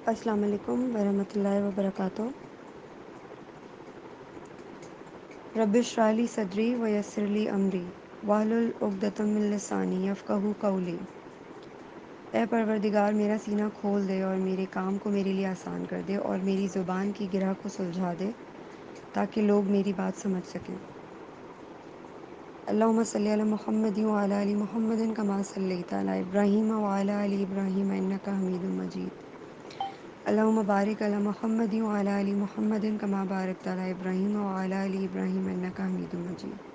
السلام علیکم ورحمۃ اللہ وبرکاتہ۔ رب اشرح لی صدری ویسر لی امری واحلل عقدۃ من لسانی یفقہوا قولی۔ اے پروردگار، میرا سینہ کھول دے اور میرے کام کو میرے لیے آسان کر دے، اور میری زبان کی گرہ کو سلجھا دے تاکہ لوگ میری بات سمجھ سکیں۔ اللہم صلی علی محمد وعلی آل محمد کما صلیت علی ابراہیم وعلی آل ابراہیم انک حمید مجید۔ اللہم بارک علی محمد وعلی آل محمد کما بارکت علی ابراہیم وعلی آل ابراہیم انک حمید مجید۔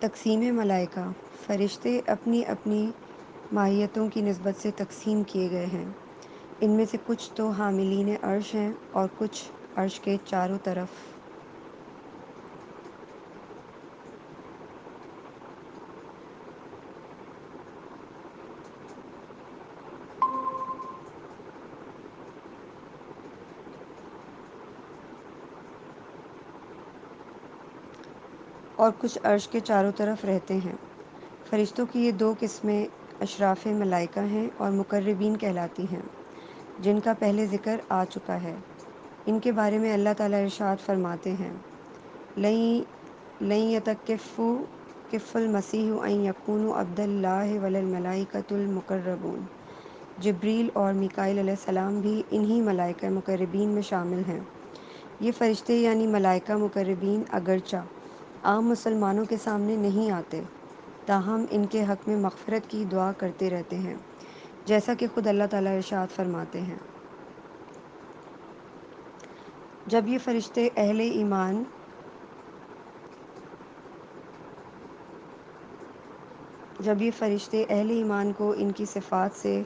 تقسیم ملائکہ۔ فرشتے اپنی اپنی ماہیتوں کی نسبت سے تقسیم کیے گئے ہیں۔ ان میں سے کچھ تو حاملین عرش ہیں اور کچھ عرش کے چاروں طرف اور کچھ عرش کے چاروں طرف رہتے ہیں۔ فرشتوں کی یہ دو قسمیں اشراف ملائکہ ہیں اور مقربین کہلاتی ہیں، جن کا پہلے ذکر آ چکا ہے۔ ان کے بارے میں اللہ تعالیٰ ارشاد فرماتے ہیں: لن یستکف المسیح ان یکونوا عبد اللہ والملائکۃ المقربون۔ جبریل اور میکائیل علیہ السلام بھی انہی ملائکہ مقربین میں شامل ہیں۔ یہ فرشتے یعنی ملائکہ مقربین اگرچہ عام مسلمانوں کے سامنے نہیں آتے، تاہم ان کے حق میں مغفرت کی دعا کرتے رہتے ہیں، جیسا کہ خود اللہ تعالیٰ ارشاد فرماتے ہیں: جب یہ فرشتے اہل ایمان کو ان کی صفات سے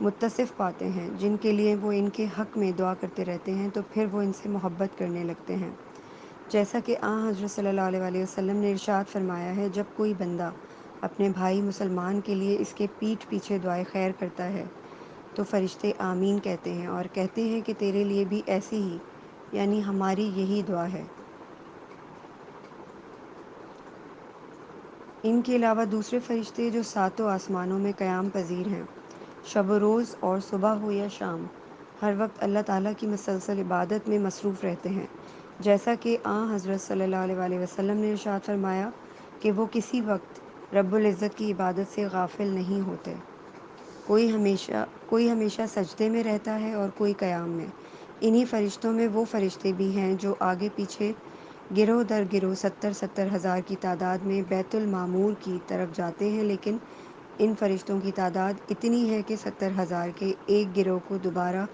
متصف پاتے ہیں، جن کے لیے وہ ان کے حق میں دعا کرتے رہتے ہیں، تو پھر وہ ان سے محبت کرنے لگتے ہیں، جیسا کہ حضرت صلی اللہ علیہ وآلہ وسلم نے ارشاد فرمایا ہے: جب کوئی بندہ اپنے بھائی مسلمان کے لیے اس کے پیٹھ پیچھے دعائے خیر کرتا ہے تو فرشتے آمین کہتے ہیں اور کہتے ہیں کہ تیرے لیے بھی ایسی ہی، یعنی ہماری یہی دعا ہے۔ ان کے علاوہ دوسرے فرشتے جو ساتوں آسمانوں میں قیام پذیر ہیں، شب و روز اور صبح ہو یا شام، ہر وقت اللہ تعالیٰ کی مسلسل عبادت میں مصروف رہتے ہیں، جیسا کہ حضرت صلی اللہ علیہ وآلہ وسلم نے ارشاد فرمایا کہ وہ کسی وقت رب العزت کی عبادت سے غافل نہیں ہوتے۔ کوئی ہمیشہ سجدے میں رہتا ہے اور کوئی قیام میں۔ انہی فرشتوں میں وہ فرشتے بھی ہیں جو آگے پیچھے گروہ در گروہ 70 ہزار کی تعداد میں بیت المعمور کی طرف جاتے ہیں، لیکن ان فرشتوں کی تعداد اتنی ہے کہ 70 ہزار کے ایک گروہ کو دوبارہ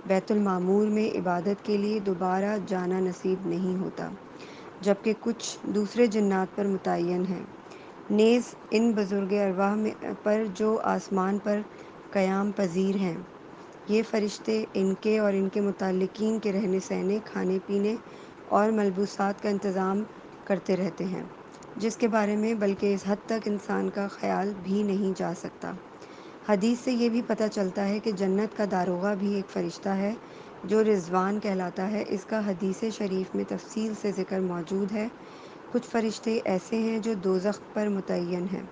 بیت المعمور میں عبادت کے لیے دوبارہ جانا نصیب نہیں ہوتا، جبکہ کچھ دوسرے جنات پر متعین ہیں۔ نیز ان بزرگ ارواح پر جو آسمان پر قیام پذیر ہیں، یہ فرشتے ان کے اور ان کے متعلقین کے رہنے سہنے، کھانے پینے اور ملبوسات کا انتظام کرتے رہتے ہیں، جس کے بارے میں بلکہ اس حد تک انسان کا خیال بھی نہیں جا سکتا۔ حدیث سے یہ بھی پتہ چلتا ہے کہ جنت کا داروغہ بھی ایک فرشتہ ہے جو رضوان کہلاتا ہے۔ اس کا حدیث شریف میں تفصیل سے ذکر موجود ہے۔ کچھ فرشتے ایسے ہیں جو دوزخ پر متعین ہیں،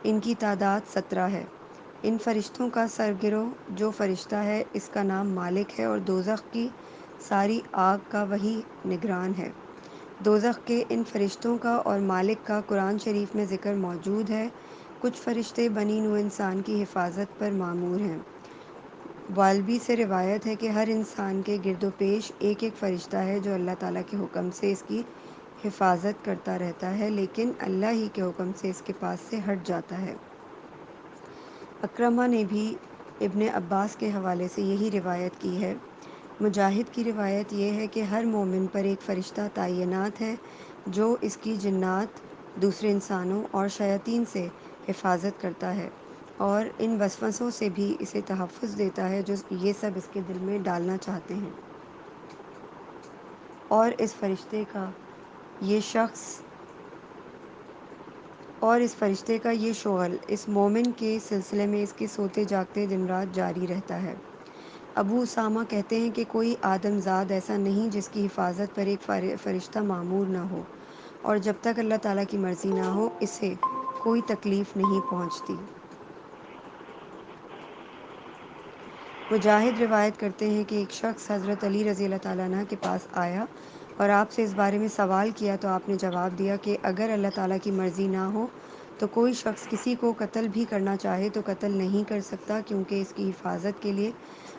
ان کی تعداد 17 ہے۔ ان فرشتوں کا سرگروہ جو فرشتہ ہے، اس کا نام مالک ہے اور دوزخ کی ساری آگ کا وہی نگران ہے۔ دوزخ کے ان فرشتوں کا اور مالک کا قرآن شریف میں ذکر موجود ہے۔ کچھ فرشتے بنی نوع انسان کی حفاظت پر مامور ہیں۔ والبی سے روایت ہے کہ ہر انسان کے گرد و پیش ایک ایک فرشتہ ہے جو اللہ تعالیٰ کے حکم سے اس کی حفاظت کرتا رہتا ہے، لیکن اللہ ہی کے حکم سے اس کے پاس سے ہٹ جاتا ہے۔ اکرمہ نے بھی ابن عباس کے حوالے سے یہی روایت کی ہے۔ مجاہد کی روایت یہ ہے کہ ہر مومن پر ایک فرشتہ تعینات ہے جو اس کی جنات، دوسرے انسانوں اور شیاطین سے حفاظت کرتا ہے اور ان وسوسوں سے بھی اسے تحفظ دیتا ہے جو یہ سب اس کے دل میں ڈالنا چاہتے ہیں۔ اور اس فرشتے کا یہ شغل اس مومن کے سلسلے میں اس کے سوتے جاگتے دن رات جاری رہتا ہے۔ ابو اسامہ کہتے ہیں کہ کوئی آدم زاد ایسا نہیں جس کی حفاظت پر ایک فرشتہ مامور نہ ہو، اور جب تک اللہ تعالیٰ کی مرضی نہ ہو اسے کوئی تکلیف نہیں پہنچتی۔ مجاہد روایت کرتے ہیں کہ ایک شخص حضرت علی رضی اللہ تعالیٰ عنہ کے پاس آیا اور آپ سے اس بارے میں سوال کیا تو آپ نے جواب دیا کہ اگر اللہ تعالیٰ کی مرضی نہ ہو تو کوئی شخص کسی کو قتل بھی کرنا چاہے تو قتل نہیں کر سکتا، کیونکہ اس کی حفاظت کے لیے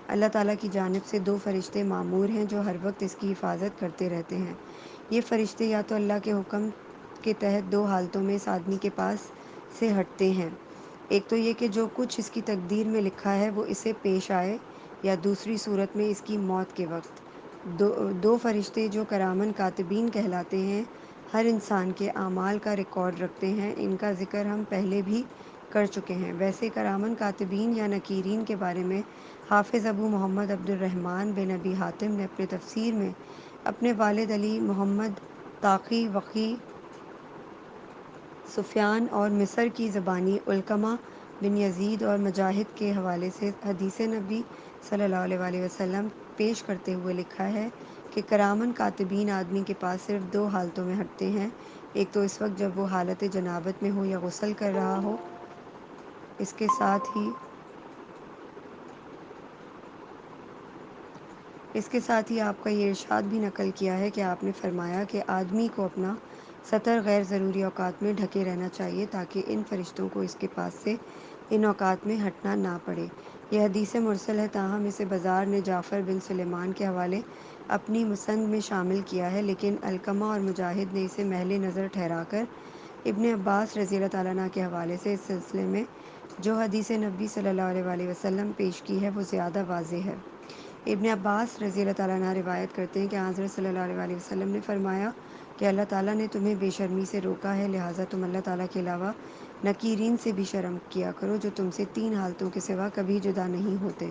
اللہ تعالیٰ کی جانب سے 2 فرشتے مامور ہیں جو ہر وقت اس کی حفاظت کرتے رہتے ہیں۔ یہ فرشتے یا تو اللہ کے حکم کے تحت 2 حالتوں میں اس آدمی کے پاس سے ہٹتے ہیں، ایک تو یہ کہ جو کچھ اس کی تقدیر میں لکھا ہے وہ اسے پیش آئے، یا دوسری صورت میں اس کی موت کے وقت۔ دو فرشتے جو کرامن کاتبین کہلاتے ہیں ہر انسان کے اعمال کا ریکارڈ رکھتے ہیں، ان کا ذکر ہم پہلے بھی کر چکے ہیں۔ ویسے کرامن کاتبین یا نکیرین کے بارے میں حافظ ابو محمد عبد الرحمن بن ابی حاتم نے اپنے تفسیر میں اپنے والد علی محمد طاقی، وقی، سفیان اور مصر کی زبانی علقمہ بن یزید اور مجاہد کے حوالے سے حدیث نبی صلی اللہ علیہ وآلہ وسلم پیش کرتے ہوئے لکھا ہے کہ کرامن کاتبین آدمی کے پاس صرف 2 حالتوں میں ہٹتے ہیں، ایک تو اس وقت جب وہ حالت جنابت میں ہو یا غسل کر رہا ہو۔ اس کے ساتھ ہی آپ کا یہ ارشاد بھی نقل کیا ہے کہ آپ نے فرمایا کہ آدمی کو اپنا ستر غیر ضروری اوقات میں ڈھکے رہنا چاہیے تاکہ ان فرشتوں کو اس کے پاس سے ان اوقات میں ہٹنا نہ پڑے۔ یہ حدیث مرسل ہے، تاہم اسے بزار نے جعفر بن سلیمان کے حوالے اپنی مسند میں شامل کیا ہے، لیکن علقمہ اور مجاہد نے اسے محل نظر ٹھہرا کر ابن عباس رضی اللہ تعالیٰ عنہ کے حوالے سے اس سلسلے میں جو حدیث نبی صلی اللہ علیہ وآلہ وسلم پیش کی ہے وہ زیادہ واضح ہے۔ ابن عباس رضی اللہ تعالیٰ عنہ روایت کرتے ہیں کہ حضرت صلی اللہ علیہ وآلہ وسلم نے فرمایا کہ اللہ تعالیٰ نے تمہیں بے شرمی سے روکا ہے، لہٰذا تم اللہ تعالیٰ کے علاوہ نکیرین سے بھی شرم کیا کرو جو تم سے 3 حالتوں کے سوا کبھی جدا نہیں ہوتے۔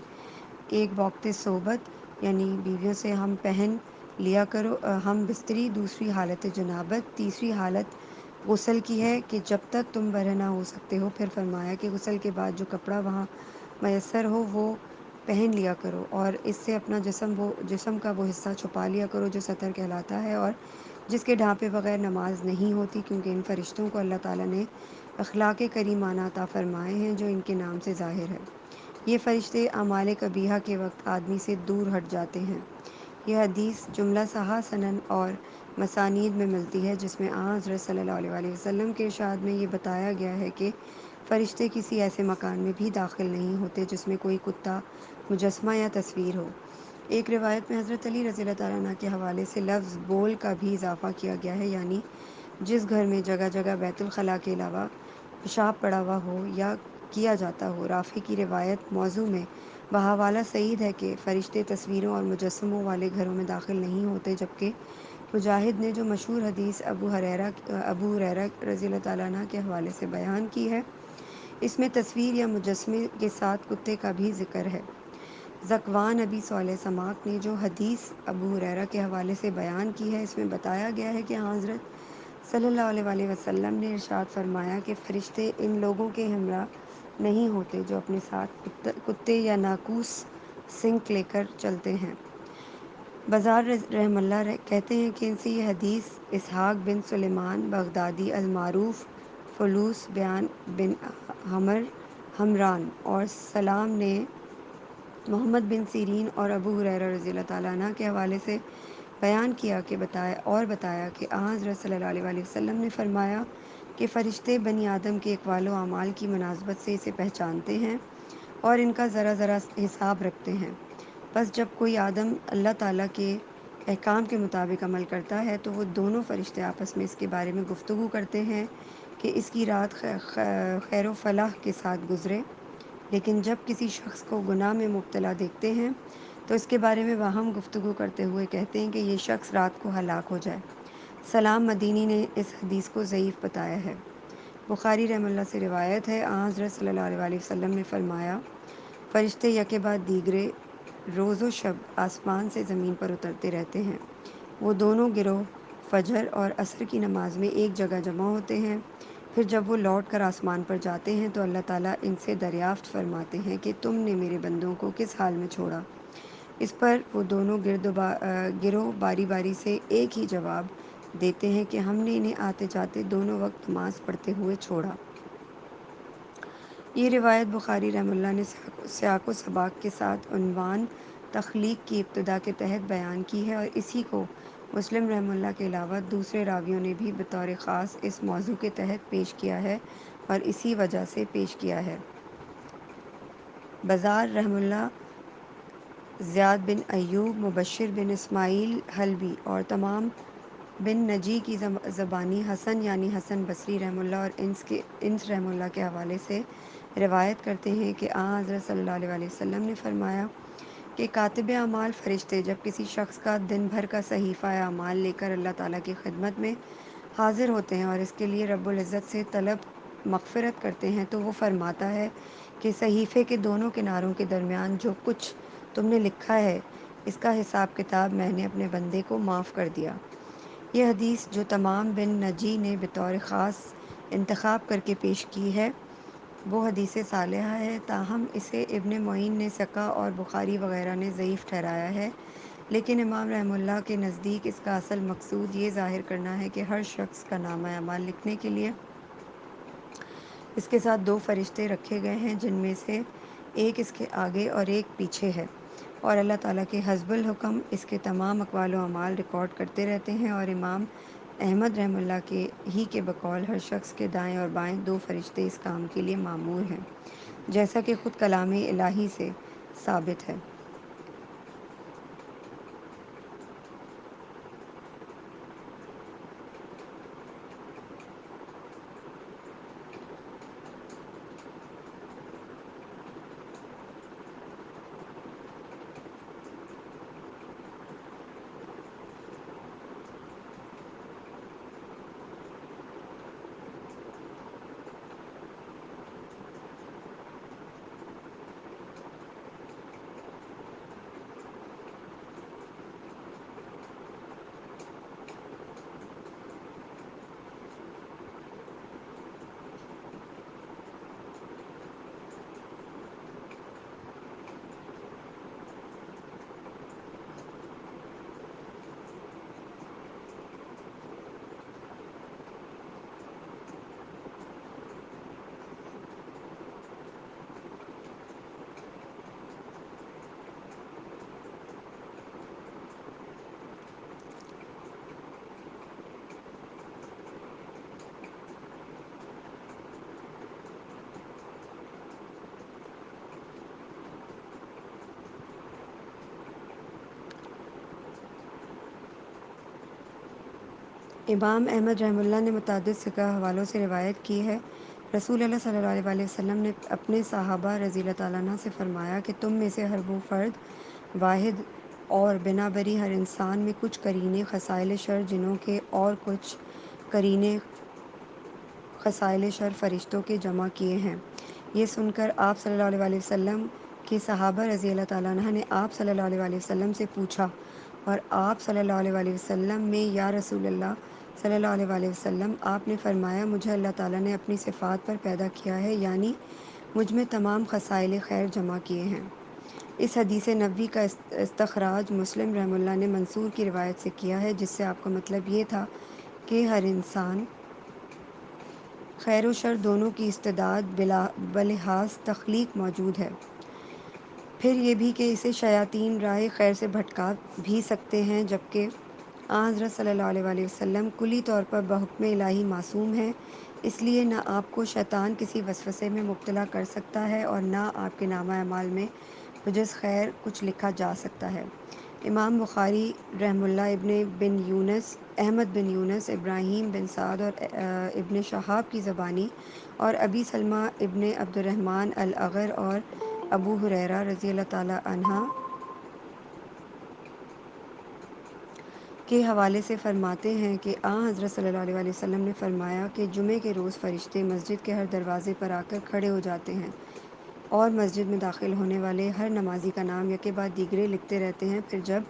ایک وقت صحبت، یعنی بیویوں سے ہم پہن لیا کرو ہم بستری، دوسری حالت جنابت، تیسری حالت غسل کی ہے کہ جب تک تم برہنہ ہو سکتے ہو، پھر فرمایا کہ غسل کے بعد جو کپڑا وہاں میسر ہو وہ پہن لیا کرو، اور اس سے اپنا جسم کا وہ حصہ چھپا لیا کرو جو ستر کہلاتا ہے اور جس کے ڈھانپے بغیر نماز نہیں ہوتی، کیونکہ ان فرشتوں کو اللہ تعالیٰ نے اخلاق کریمانہ عطا فرمائے ہیں جو ان کے نام سے ظاہر ہے۔ یہ فرشتے اعمال قبیحہ کے وقت آدمی سے دور ہٹ جاتے ہیں۔ یہ حدیث جملہ صحاح سنن اور مسانید میں ملتی ہے، جس میں حضرت صلی اللہ علیہ وآلہ وسلم کے ارشاد میں یہ بتایا گیا ہے کہ فرشتے کسی ایسے مکان میں بھی داخل نہیں ہوتے جس میں کوئی کتا، مجسمہ یا تصویر ہو۔ ایک روایت میں حضرت علی رضی اللہ تعالیٰ عنہ کے حوالے سے لفظ بول کا بھی اضافہ کیا گیا ہے، یعنی جس گھر میں جگہ جگہ بیت الخلاء کے علاوہ پیشاب پڑا ہوا ہو یا کیا جاتا ہو۔ رافع کی روایت موضوع میں بحوالہ سعید ہے کہ فرشتے تصویروں اور مجسموں والے گھروں میں داخل نہیں ہوتے، جبکہ مجاہد نے جو مشہور حدیث ابو ہریرہ رضی اللہ تعالیٰ عنہ کے حوالے سے بیان کی ہے اس میں تصویر یا مجسمے کے ساتھ کتے کا بھی ذکر ہے۔ ذکوان ابی صالح سماک نے جو حدیث ابو ہریرہ کے حوالے سے بیان کی ہے اس میں بتایا گیا ہے کہ حضرت صلی اللہ علیہ وآلہ وسلم نے ارشاد فرمایا کہ فرشتے ان لوگوں کے ہمراہ نہیں ہوتے جو اپنے ساتھ کتے یا ناقوس سنک لے کر چلتے ہیں۔ بزار رحمہ اللہ کہتے ہیں کہ ان سے یہ حدیث اسحاق بن سلیمان بغدادی المعروف فلوس بن حمران اور سلام نے محمد بن سیرین اور ابو ہریرہ رضی اللہ تعالیٰ عنہ کے حوالے سے بیان کیا کہ بتایا کہ حضرت صلی اللہ علیہ وآلہ وسلم نے فرمایا کہ فرشتے بنی آدم کے اقوال و اعمال کی مناسبت سے اسے پہچانتے ہیں اور ان کا ذرا ذرا حساب رکھتے ہیں۔ بس جب کوئی آدم اللہ تعالیٰ کے احکام کے مطابق عمل کرتا ہے تو وہ دونوں فرشتے آپس میں اس کے بارے میں گفتگو کرتے ہیں کہ اس کی رات خیر و فلاح کے ساتھ گزرے، لیکن جب کسی شخص کو گناہ میں مبتلا دیکھتے ہیں تو اس کے بارے میں باہم گفتگو کرتے ہوئے کہتے ہیں کہ یہ شخص رات کو ہلاک ہو جائے۔ سلام مدینی نے اس حدیث کو ضعیف بتایا ہے۔ بخاری رحمہ اللہ سے روایت ہے حضرت صلی اللہ علیہ وآلہ وسلم نے فرمایا فرشتے یکے بعد دیگرے روز و شب آسمان سے زمین پر اترتے رہتے ہیں، وہ دونوں گروہ فجر اور عصر کی نماز میں ایک جگہ جمع ہوتے ہیں، پھر جب وہ لوٹ کر آسمان پر جاتے ہیں تو اللہ تعالیٰ ان سے دریافت فرماتے ہیں کہ تم نے میرے بندوں کو کس حال میں چھوڑا؟ اس پر وہ دونوں گروہ باری باری سے ایک ہی جواب دیتے ہیں کہ ہم نے انہیں آتے جاتے دونوں وقت نماز پڑھتے ہوئے چھوڑا۔ یہ روایت بخاری رحمہ اللہ نے سیاق و سباق کے ساتھ عنوان تخلیق کی ابتدا کے تحت بیان کی ہے، اور اسی کو مسلم رحمہ اللہ کے علاوہ دوسرے راویوں نے بھی بطور خاص اس موضوع کے تحت پیش کیا ہے اور اسی وجہ سے پیش کیا ہے۔ بزار رحمہ اللہ، زیاد بن ایوب، مبشر بن اسماعیل حلبی اور تمام بن نجی کی زبانی حسن یعنی حسن بصری رحمہ اللہ اور انس رحمہ اللہ کے حوالے سے روایت کرتے ہیں کہ آن حضرت صلی اللہ علیہ وسلم نے فرمایا کہ کاتب اعمال فرشتے جب کسی شخص کا دن بھر کا صحیفہ اعمال لے کر اللہ تعالیٰ کی خدمت میں حاضر ہوتے ہیں اور اس کے لیے رب العزت سے طلب مغفرت کرتے ہیں، تو وہ فرماتا ہے کہ صحیفے کے دونوں کناروں کے درمیان جو کچھ تم نے لکھا ہے اس کا حساب کتاب میں نے اپنے بندے کو معاف کر دیا۔ یہ حدیث جو تمام بن نجی نے بطور خاص انتخاب کر کے پیش کی ہے وہ حدیث صالحہ ہے، تاہم اسے ابن معین نے ثقہ اور بخاری وغیرہ نے ضعیف ٹھہرایا ہے، لیکن امام رحمہ اللہ کے نزدیک اس کا اصل مقصود یہ ظاہر کرنا ہے کہ ہر شخص کا نامہ اعمال لکھنے کے لیے اس کے ساتھ دو فرشتے رکھے گئے ہیں، جن میں سے ایک اس کے آگے اور ایک پیچھے ہے، اور اللہ تعالیٰ کے حسب الحکم اس کے تمام اقوال و اعمال ریکارڈ کرتے رہتے ہیں، اور امام احمد رحمہ اللہ کے بقول ہر شخص کے دائیں اور بائیں دو فرشتے اس کام کے لیے مامور ہیں، جیسا کہ خود کلام الہی سے ثابت ہے۔ امام احمد رحمہ اللہ نے متعدد ثقہ حوالوں سے روایت کی ہے، رسول اللہ صلی اللہ علیہ وسلم نے اپنے صحابہ رضی اللہ تعالیٰ عنہ سے فرمایا کہ تم میں سے ہر وہ فرد واحد اور بنا بری ہر انسان میں کچھ قرینے خصائل شر جنوں کے اور کچھ قرینے خصائل شر فرشتوں کے جمع کیے ہیں۔ یہ سن کر آپ صلی اللہ علیہ وسلم کے صحابہ رضی اللہ تعالیٰ عنہ نے آپ صلی اللہ علیہ وسلم سے پوچھا، اور آپ صلی اللہ علیہ وسلم میں یا رسول اللہ صلی اللہ علیہ وسلم، آپ نے فرمایا مجھے اللہ تعالیٰ نے اپنی صفات پر پیدا کیا ہے، یعنی مجھ میں تمام خصائل خیر جمع کیے ہیں۔ اس حدیث نبوی کا استخراج مسلم رحمہ اللہ نے منصور کی روایت سے کیا ہے، جس سے آپ کا مطلب یہ تھا کہ ہر انسان خیر و شر دونوں کی استعداد بلحاظ تخلیق موجود ہے، پھر یہ بھی کہ اسے شیاطین راہ خیر سے بھٹکا بھی سکتے ہیں، جبکہ آن حضرت صلی اللہ علیہ وسلم کلی طور پر بحکم الہی معصوم ہیں، اس لیے نہ آپ کو شیطان کسی وسوسے میں مبتلا کر سکتا ہے اور نہ آپ کے نامہ اعمال میں بجز خیر کچھ لکھا جا سکتا ہے۔ امام بخاری رحمہ اللہ ابن بن یونس، احمد بن یونس، ابراہیم بن سعد اور ابن شہاب کی زبانی، اور ابی سلمہ ابن عبد الرحمن الاغر اور ابو ہریرہ رضی اللہ تعالیٰ عنہ کے حوالے سے فرماتے ہیں کہ آن حضرت صلی اللہ علیہ وسلم نے فرمایا کہ جمعے کے روز فرشتے مسجد کے ہر دروازے پر آ کر کھڑے ہو جاتے ہیں اور مسجد میں داخل ہونے والے ہر نمازی کا نام یکے بعد دیگرے لکھتے رہتے ہیں، پھر جب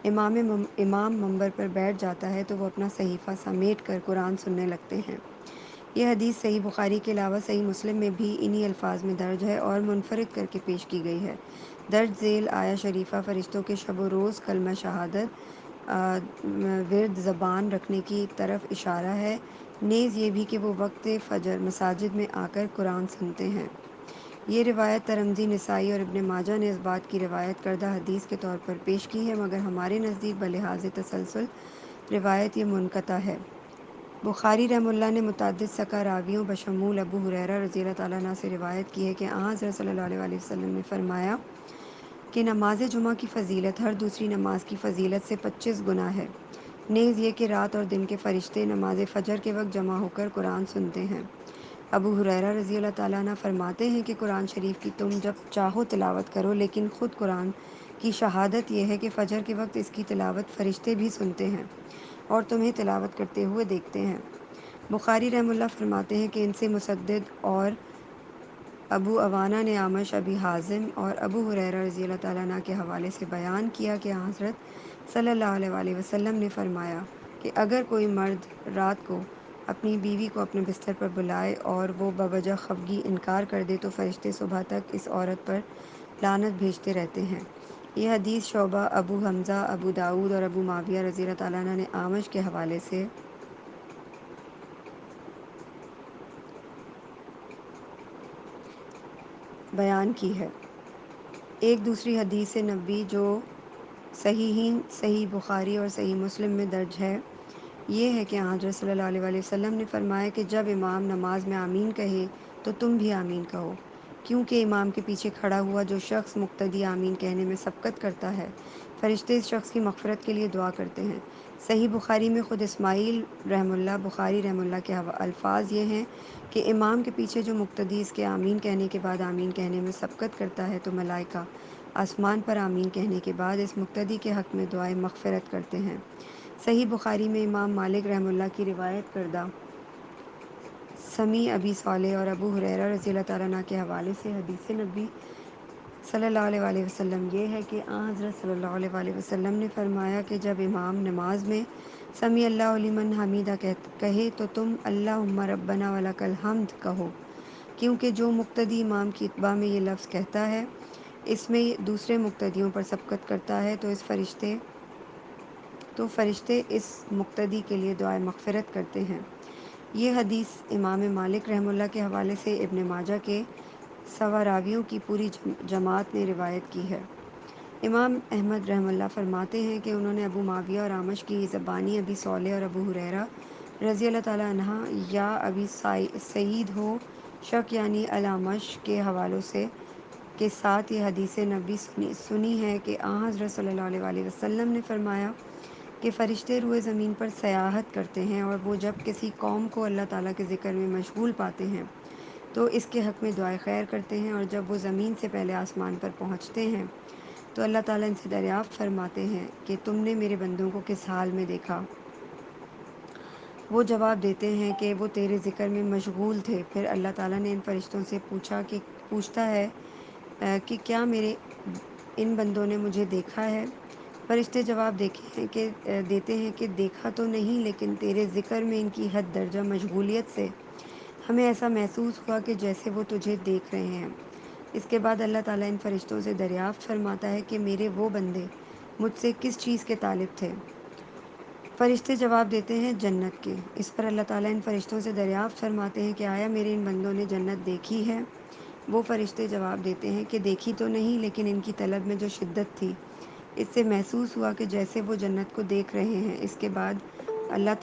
امام منبر پر بیٹھ جاتا ہے تو وہ اپنا صحیفہ سمیٹ کر قرآن سننے لگتے ہیں۔ یہ حدیث صحیح بخاری کے علاوہ صحیح مسلم میں بھی انہی الفاظ میں درج ہے اور منفرد کر کے پیش کی گئی ہے۔ درج ذیل آیہ شریفہ فرشتوں کے شب و روز کلمہ شہادت ورد زبان رکھنے کی طرف اشارہ ہے، نیز یہ بھی کہ وہ وقت فجر مساجد میں آ کر قرآن سنتے ہیں۔ یہ روایت ترمذی، نسائی اور ابن ماجہ نے اس بات کی روایت کردہ حدیث کے طور پر پیش کی ہے، مگر ہمارے نزدیک بلحاظ تسلسل روایت یہ منقطع ہے۔ بخاری رحمہ اللہ نے متعدد ثقہ راویوں بشمول ابو ہریرہ رضی اللہ تعالیٰ عنہ سے روایت کی ہے کہ آن حضرت صلی اللہ علیہ وسلم نے فرمایا کہ نماز جمعہ کی فضیلت ہر دوسری نماز کی فضیلت سے 25 گنا ہے، نیز یہ کہ رات اور دن کے فرشتے نماز فجر کے وقت جمع ہو کر قرآن سنتے ہیں۔ ابو ہریرہ رضی اللہ تعالیٰ عنہ فرماتے ہیں کہ قرآن شریف کی تم جب چاہو تلاوت کرو، لیکن خود قرآن کی شہادت یہ ہے کہ فجر کے وقت اس کی تلاوت فرشتے بھی سنتے ہیں اور تمہیں تلاوت کرتے ہوئے دیکھتے ہیں۔ بخاری رحمہ اللہ فرماتے ہیں کہ ان سے مسدد اور ابو عوانہ نے اعمش، ابی حازم اور ابو ہریرہ رضی اللہ تعالیٰ عنہ کے حوالے سے بیان کیا کہ حضرت صلی اللہ علیہ وآلہ وسلم نے فرمایا کہ اگر کوئی مرد رات کو اپنی بیوی کو اپنے بستر پر بلائے اور وہ بوجہ خفگی انکار کر دے تو فرشتے صبح تک اس عورت پر لعنت بھیجتے رہتے ہیں۔ یہ حدیث شعبہ، ابو حمزہ، ابو داؤد اور ابو معاویہ رضی اللہ تعالیٰ عنہ نے اعمش کے حوالے سے بیان کی ہے۔ ایک دوسری حدیث نبوی جو صحیحین، صحیح بخاری اور صحیح مسلم میں درج ہے، یہ ہے کہ حضرت صلی اللہ علیہ وآلہ وسلم نے فرمایا کہ جب امام نماز میں آمین کہے تو تم بھی آمین کہو، کیونکہ امام کے پیچھے کھڑا ہوا جو شخص مقتدی آمین کہنے میں سبقت کرتا ہے، فرشتے اس شخص کی مغفرت کے لیے دعا کرتے ہیں۔ صحیح بخاری میں خود اسماعیل رحمہ اللہ بخاری رحمہ اللہ کے الفاظ یہ ہیں کہ امام کے پیچھے جو مقتدی اس کے آمین کہنے کے بعد آمین کہنے میں سبقت کرتا ہے تو ملائکہ آسمان پر آمین کہنے کے بعد اس مقتدی کے حق میں دعائے مغفرت کرتے ہیں۔ صحیح بخاری میں امام مالک رحمہ اللہ کی روایت کردہ سمیع ابی صالح اور ابو ہریرہ رضی اللہ تعالیٰ عنہ کے حوالے سے حدیث نبوی صلی اللہ علیہ وآلہ وسلم یہ ہے کہ حضرت صلی اللہ علیہ وآلہ وسلم نے فرمایا کہ جب امام نماز میں سمیع اللہ لمن حمیدہ کہے تو تم اللہم ربنا ولک الحمد کہو، کیونکہ جو مقتدی امام کی اتباع میں یہ لفظ کہتا ہے اس میں دوسرے مقتدیوں پر سبقت کرتا ہے تو فرشتے اس مقتدی کے لیے دعائے مغفرت کرتے ہیں۔ یہ حدیث امام مالک رحمہ اللہ کے حوالے سے ابن ماجہ کے سوا راویوں کی پوری جماعت نے روایت کی ہے۔ امام احمد رحمہ اللہ فرماتے ہیں کہ انہوں نے ابو معاویہ اور اعمش کی زبانی ابی صالح اور ابو ہریرہ رضی اللہ تعالیٰ عنہ یا ابی سعید ہو شک یعنی الاعمش کے حوالوں سے کے ساتھ یہ حدیث نبوی سنی ہے کہ حضرت صلی اللہ علیہ وآلہ وسلم نے فرمایا کہ فرشتے روئے زمین پر سیاحت کرتے ہیں اور وہ جب کسی قوم کو اللہ تعالیٰ کے ذکر میں مشغول پاتے ہیں تو اس کے حق میں دعائے خیر کرتے ہیں، اور جب وہ زمین سے پہلے آسمان پر پہنچتے ہیں تو اللہ تعالیٰ ان سے دریافت فرماتے ہیں کہ تم نے میرے بندوں کو کس حال میں دیکھا؟ وہ جواب دیتے ہیں کہ وہ تیرے ذکر میں مشغول تھے۔ پھر اللہ تعالیٰ نے ان فرشتوں سے پوچھتا ہے کہ کیا میرے ان بندوں نے مجھے دیکھا ہے؟ فرشتے جواب دیتے ہیں کہ دیکھا تو نہیں، لیکن تیرے ذکر میں ان کی حد درجہ مشغولیت سے ہمیں ایسا محسوس ہوا کہ جیسے وہ تجھے دیکھ رہے ہیں۔ اس کے بعد اللہ تعالیٰ ان فرشتوں سے دریافت فرماتا ہے کہ میرے وہ بندے مجھ سے کس چیز کے طالب تھے؟ فرشتے جواب دیتے ہیں جنت کے۔ اس پر اللہ تعالیٰ ان فرشتوں سے دریافت فرماتے ہیں کہ آیا میرے ان بندوں نے جنت دیکھی ہے؟ وہ فرشتے جواب دیتے ہیں کہ دیکھی تو نہیں، لیکن ان کی طلب میں جو شدت تھی اس سے محسوس ہوا کہ جیسے وہ جنت کو دیکھ رہے ہیں۔ اس کے بعد اللہ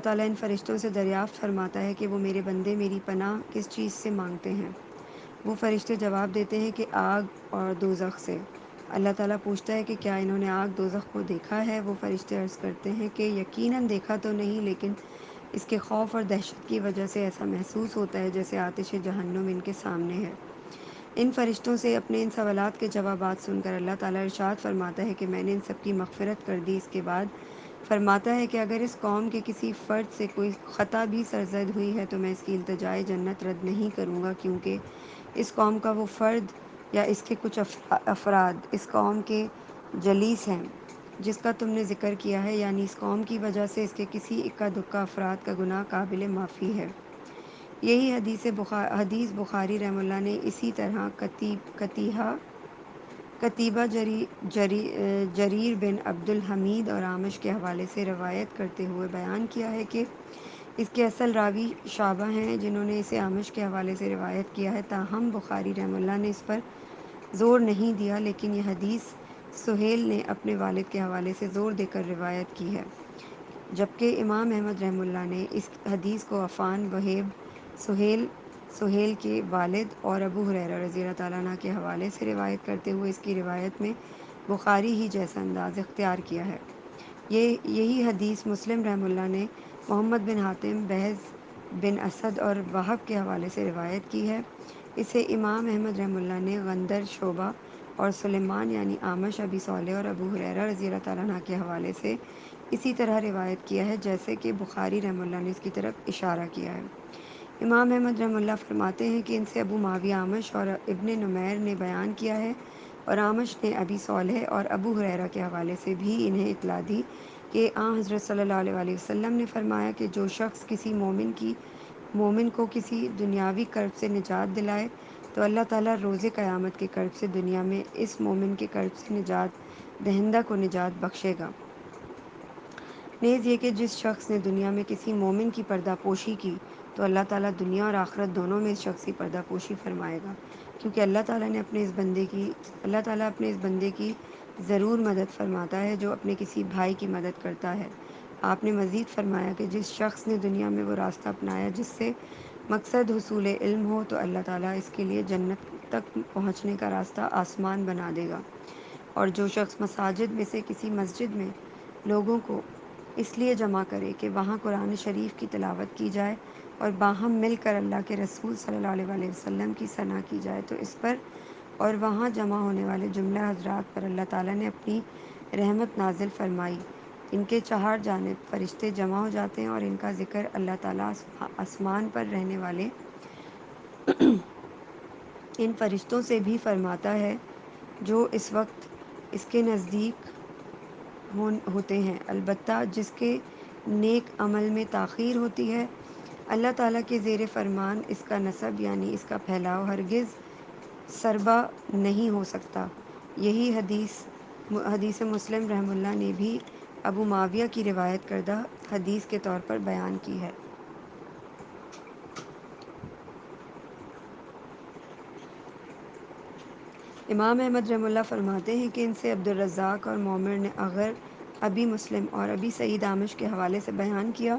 تعالیٰ ان فرشتوں سے دریافت فرماتا ہے کہ وہ میرے بندے میری پناہ کس چیز سے مانگتے ہیں؟ وہ فرشتے جواب دیتے ہیں کہ آگ اور دوزخ سے۔ اللہ تعالیٰ پوچھتا ہے کہ کیا انہوں نے آگ دوزخ کو دیکھا ہے؟ وہ فرشتے عرض کرتے ہیں کہ یقیناً دیکھا تو نہیں، لیکن اس کے خوف اور دہشت کی وجہ سے ایسا محسوس ہوتا ہے جیسے آتش جہنم ان کے سامنے ہے۔ ان فرشتوں سے اپنے ان سوالات کے جوابات سن کر اللہ تعالیٰ ارشاد فرماتا ہے کہ میں نے ان سب کی مغفرت کر دی۔ اس کے بعد فرماتا ہے کہ اگر اس قوم کے کسی فرد سے کوئی خطا بھی سرزد ہوئی ہے تو میں اس کی التجائے جنت رد نہیں کروں گا، کیونکہ اس قوم کا وہ فرد یا اس کے کچھ افراد اس قوم کے جلیس ہیں جس کا تم نے ذکر کیا ہے، یعنی اس قوم کی وجہ سے اس کے کسی اکا دکا افراد کا گناہ قابل معافی ہے۔ یہی حدیث بخاری رحمہ اللہ نے اسی طرح قتیبہ جریر بن عبد الحمید اور آمش کے حوالے سے روایت کرتے ہوئے بیان کیا ہے کہ اس کے اصل راوی شعبہ ہیں، جنہوں نے اسے آمش کے حوالے سے روایت کیا ہے۔ تاہم بخاری رحمہ اللہ نے اس پر زور نہیں دیا، لیکن یہ حدیث سہیل نے اپنے والد کے حوالے سے زور دے کر روایت کی ہے، جبکہ امام احمد رحمہ اللہ نے اس حدیث کو عفان، وہیب، سہیل کے والد اور ابو ہریرہ رضی اللہ تعالیٰ عنہ کے حوالے سے روایت کرتے ہوئے اس کی روایت میں بخاری ہی جیسا انداز اختیار کیا ہے۔ یہی حدیث مسلم رحمہ اللہ نے محمد بن حاتم، بہز بن اسد اور وہب کے حوالے سے روایت کی ہے۔ اسے امام احمد رحمہ اللہ نے غندر، شعبہ اور سلیمان یعنی اعمش، ابی صالح اور ابو ہریرہ رضی اللہ تعالیٰ عنہ کے حوالے سے اسی طرح روایت کیا ہے جیسے کہ بخاری رحمہ اللہ نے اس کی طرف اشارہ کیا ہے۔ امام احمد رحمہ اللہ فرماتے ہیں کہ ان سے ابو معاویہ اعمش اور ابن نمیر نے بیان کیا ہے، اور اعمش نے ابی صالح اور ابو ہریرہ کے حوالے سے بھی انہیں اطلاع دی کہ آن حضرت صلی اللہ علیہ وسلم نے فرمایا کہ جو شخص کسی مومن کو کسی دنیاوی کرب سے نجات دلائے تو اللہ تعالیٰ روز قیامت کے کرب سے دنیا میں اس مومن کے کرب سے نجات دہندہ کو نجات بخشے گا۔ نیز یہ کہ جس شخص نے دنیا میں کسی مومن کی پردہ پوشی کی تو اللہ تعالیٰ دنیا اور آخرت دونوں میں اس شخص کی پردہ پوشی فرمائے گا، کیونکہ اللہ تعالیٰ اپنے اس بندے کی ضرور مدد فرماتا ہے جو اپنے کسی بھائی کی مدد کرتا ہے۔ آپ نے مزید فرمایا کہ جس شخص نے دنیا میں وہ راستہ اپنایا جس سے مقصد حصول علم ہو تو اللہ تعالیٰ اس کے لیے جنت تک پہنچنے کا راستہ آسان بنا دے گا، اور جو شخص مساجد میں سے کسی مسجد میں لوگوں کو اس لیے جمع کرے کہ وہاں قرآن شریف کی تلاوت کی جائے اور باہم مل کر اللہ کے رسول صلی اللہ علیہ وسلم کی ثنا کی جائے تو اس پر اور وہاں جمع ہونے والے جملہ حضرات پر اللہ تعالیٰ نے اپنی رحمت نازل فرمائی۔ ان کے چہار جانب فرشتے جمع ہو جاتے ہیں اور ان کا ذکر اللہ تعالیٰ آسمان پر رہنے والے ان فرشتوں سے بھی فرماتا ہے جو اس وقت اس کے نزدیک ہوتے ہیں، البتہ جس کے نیک عمل میں تاخیر ہوتی ہے، اللہ تعالیٰ کے زیر فرمان اس کا نسب یعنی اس کا پھیلاؤ ہرگز سربا نہیں ہو سکتا۔ یہی حدیث مسلم رحمہ اللہ نے بھی ابو معاویہ کی روایت کردہ حدیث کے طور پر بیان کی ہے۔ امام احمد رحمہ اللہ فرماتے ہیں کہ ان سے عبدالرزاق اور معمر نے اگر ابی مسلم اور ابی سعید آمش کے حوالے سے بیان کیا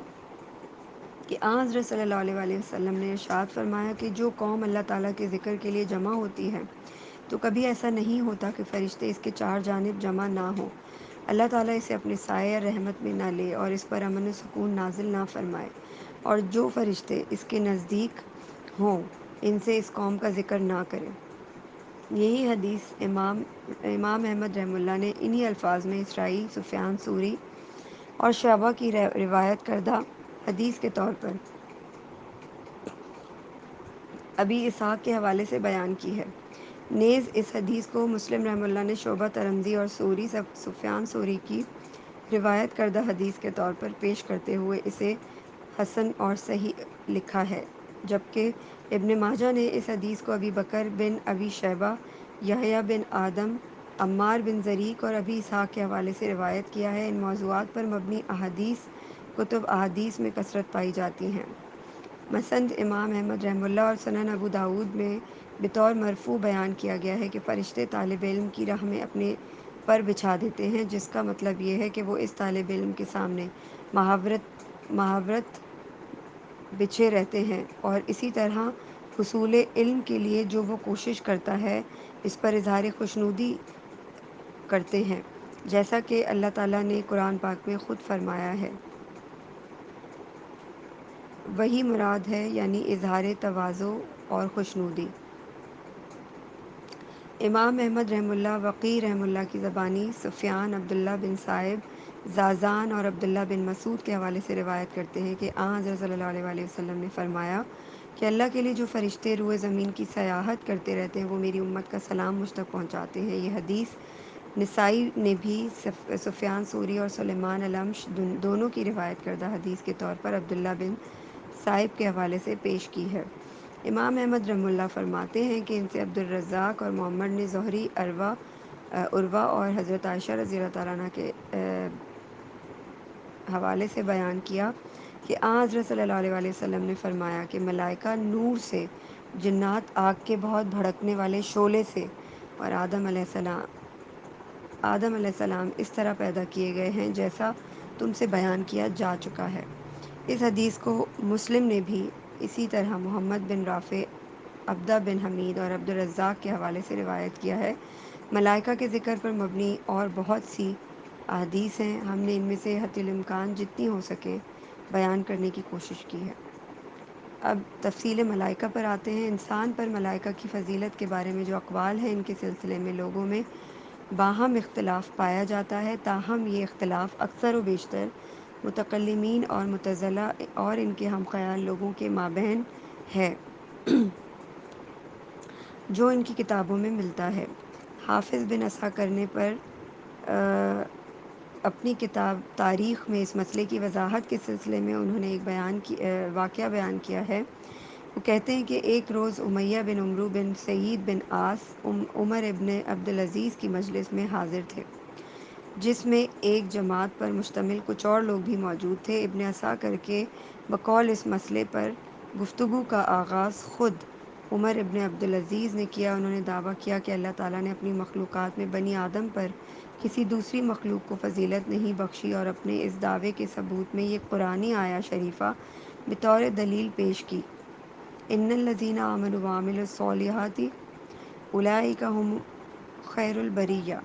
کہ آن حضرت صلی اللہ علیہ وسلم نے ارشاد فرمایا کہ جو قوم اللہ تعالیٰ کے ذکر کے لیے جمع ہوتی ہے تو کبھی ایسا نہیں ہوتا کہ فرشتے اس کے چار جانب جمع نہ ہوں، اللہ تعالیٰ اسے اپنے سایہ رحمت میں نہ لے اور اس پر امن و سکون نازل نہ فرمائے، اور جو فرشتے اس کے نزدیک ہوں ان سے اس قوم کا ذکر نہ کرے۔ یہی حدیث امام احمد رحمہ اللہ نے انہی الفاظ میں اسرائیل، سفیان ثوری اور شعبہ کی روایت کردہ حدیث کے طور پر ابی اسحاق کے حوالے سے بیان کی ہے۔ نیز اس حدیث کو مسلم رحمہ اللہ نے شعبہ ترمذی اور سفیان ثوری کی روایت کردہ حدیث کے طور پر پیش کرتے ہوئے اسے حسن اور صحیح لکھا ہے، جبکہ ابن ماجہ نے اس حدیث کو ابی بکر بن ابی شیبہ، یحییٰ بن آدم، عمار بن زریق اور ابی اسحاق کے حوالے سے روایت کیا ہے۔ ان موضوعات پر مبنی احادیث کتب احادیث میں کثرت پائی جاتی ہیں۔ مسند امام احمد رحمہ اللہ اور سنن ابو داؤد میں بطور مرفوع بیان کیا گیا ہے کہ فرشتے طالب علم کی راہ میں اپنے پر بچھا دیتے ہیں، جس کا مطلب یہ ہے کہ وہ اس طالب علم کے سامنے محاورت بچھے رہتے ہیں، اور اسی طرح حصول علم کے لیے جو وہ کوشش کرتا ہے اس پر اظہار خوشنودی کرتے ہیں، جیسا کہ اللہ تعالیٰ نے قرآن پاک میں خود فرمایا ہے۔ وہی مراد ہے، یعنی اظہار تواضع اور خوشنودی۔ امام احمد رحمہ اللہ وقی رحمہ اللہ کی زبانی سفیان، عبداللہ بن صائب، زازان اور عبداللہ بن مسعود کے حوالے سے روایت کرتے ہیں کہ آن حضرت صلی اللہ علیہ وسلم نے فرمایا کہ اللہ کے لیے جو فرشتے روئے زمین کی سیاحت کرتے رہتے ہیں وہ میری امت کا سلام مجھ تک پہنچاتے ہیں۔ یہ حدیث نسائی نے بھی سفیان ثوری اور سلیمان الامش دونوں کی روایت کردہ حدیث کے طور پر عبداللہ بن صائب کے حوالے سے پیش کی ہے۔ امام احمد رحمہ اللہ فرماتے ہیں کہ ان سے عبدالرزاق اور معمر نے زہری، عروہ عروہ اور حضرت عائشہ رضی اللہ تعالیٰ عنہ کے حوالے سے بیان کیا کہ حضرت صلی اللہ علیہ وآلہ وسلم نے فرمایا کہ ملائکہ نور سے، جنات آگ کے بہت بھڑکنے والے شعلے سے، اور آدم علیہ السلام اس طرح پیدا کیے گئے ہیں جیسا تم سے بیان کیا جا چکا ہے۔ اس حدیث کو مسلم نے بھی اسی طرح محمد بن رافع، عبدہ بن حمید اور عبد الرزاق کے حوالے سے روایت کیا ہے۔ ملائکہ کے ذکر پر مبنی اور بہت سی احادیث ہیں، ہم نے ان میں سے حتی الامکان جتنی ہو سکے بیان کرنے کی کوشش کی ہے۔ اب تفصیل ملائکہ پر آتے ہیں۔ انسان پر ملائکہ کی فضیلت کے بارے میں جو اقوال ہیں، ان کے سلسلے میں لوگوں میں باہم اختلاف پایا جاتا ہے، تاہم یہ اختلاف اکثر و بیشتر متکلمین اور معتزلہ اور ان کے ہم خیال لوگوں کے مابین ہے، جو ان کی کتابوں میں ملتا ہے۔ حافظ بن عساکر نے اپنی کتاب تاریخ میں اس مسئلے کی وضاحت کے سلسلے میں انہوں نے ایک واقعہ بیان کیا ہے۔ وہ کہتے ہیں کہ ایک روز امیہ بن عمرو بن سعید بن عاص عمر ابن عبدالعزیز کی مجلس میں حاضر تھے، جس میں ایک جماعت پر مشتمل کچھ اور لوگ بھی موجود تھے۔ ابن عساکر کے بقول اس مسئلے پر گفتگو کا آغاز خود عمر ابن عبدالعزیز نے کیا۔ انہوں نے دعویٰ کیا کہ اللہ تعالیٰ نے اپنی مخلوقات میں بنی آدم پر کسی دوسری مخلوق کو فضیلت نہیں بخشی، اور اپنے اس دعوے کے ثبوت میں یہ قرآنی آیہ شریفہ بطور دلیل پیش کی: ان الذین آمنوا وعملوا الصالحات اولئک ھم خیر البریہ۔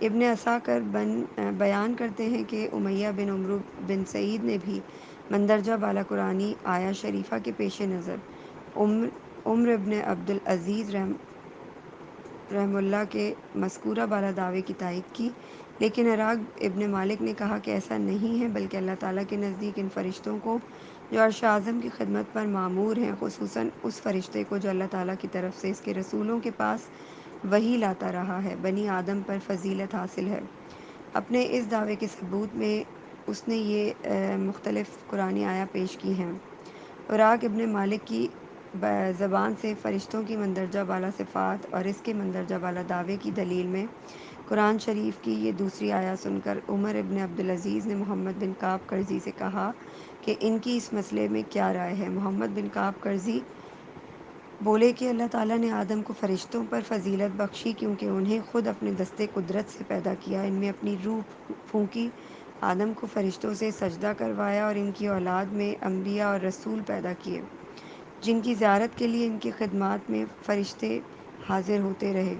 ابن عساکر بیان کرتے ہیں کہ امیہ بن عمرو بن سعید نے بھی مندرجہ بالا قرآنی آیہ شریفہ کے پیش نظر عمر ابن عبدالعزیز رحمہ اللہ کے مذکورہ بالا دعوے کی تائید کی، لیکن عراق ابن مالک نے کہا کہ ایسا نہیں ہے، بلکہ اللہ تعالیٰ کے نزدیک ان فرشتوں کو جو عرش اعظم کی خدمت پر مامور ہیں، خصوصاً اس فرشتے کو جو اللہ تعالیٰ کی طرف سے اس کے رسولوں کے پاس وحی لاتا رہا ہے، بنی آدم پر فضیلت حاصل ہے۔ اپنے اس دعوے کے ثبوت میں اس نے یہ مختلف قرآنی آیہ پیش کی ہیں۔ عراق ابن مالک کی زبان سے فرشتوں کی مندرجہ بالا صفات اور اس کے مندرجہ بالا دعوے کی دلیل میں قرآن شریف کی یہ دوسری آیہ سن کر عمر ابن عبدالعزیز نے محمد بن کعب کرزی سے کہا کہ ان کی اس مسئلے میں کیا رائے ہے۔ محمد بن کعب کرزی بولے کہ اللہ تعالیٰ نے آدم کو فرشتوں پر فضیلت بخشی کیونکہ انہیں خود اپنے دستے قدرت سے پیدا کیا، ان میں اپنی روح پھونکی، آدم کو فرشتوں سے سجدہ کروایا اور ان کی اولاد میں انبیاء اور رسول پیدا کیے، جن کی زیارت کے لیے ان کی خدمات میں فرشتے حاضر ہوتے رہے۔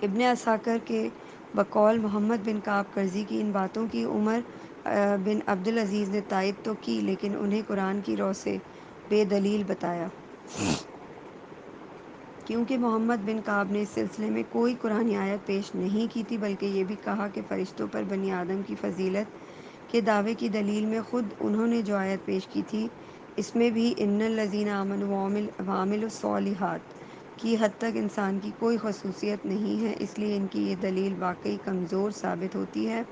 ابن عساکر کے بقول محمد بن کعب کرزی کی ان باتوں کی عمر بن عبدالعزیز نے تائید تو کی، لیکن انہیں قرآن کی رو سے بے دلیل بتایا، کیونکہ محمد بن کعب نے اس سلسلے میں کوئی قرآنی آیت پیش نہیں کی تھی، بلکہ یہ بھی کہا کہ فرشتوں پر بنی آدم کی فضیلت کے دعوے کی دلیل میں خود انہوں نے جو آیت پیش کی تھی، اس میں بھی ان الذین آمنوا وعملوا الصالحات کی حد تک انسان کی کوئی خصوصیت نہیں ہے۔ اس لیے ان کی یہ دلیل واقعی کمزور ثابت ہوتی ہے،